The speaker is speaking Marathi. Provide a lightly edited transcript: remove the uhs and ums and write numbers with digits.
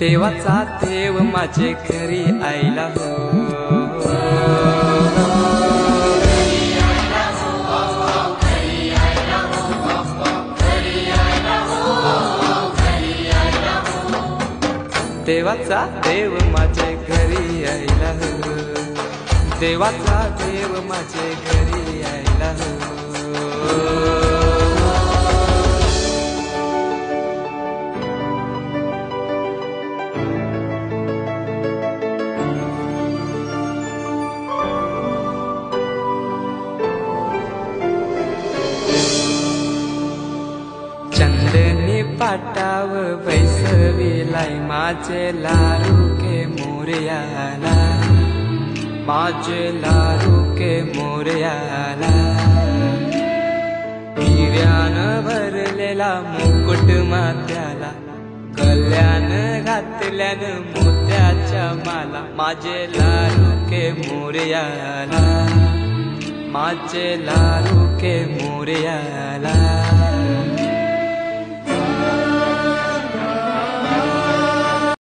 देवाचा देव माझे घरी आईला हो, देवाचा देव माझे घरी आईला हो, देवाचा देव माझे घरी आईला हो। चंदनी पाटाव बैसविलाय माझे लाडूके मोरयाला, माझे लाडूके मोरयाला। हिऱ्यानं भरलेला मुकुट माथ्याला, गल्यानं घातल्यानं मोत्याच्या माला, माझे लाडूके मोरयाला, माझे लाडूके मोरयाला।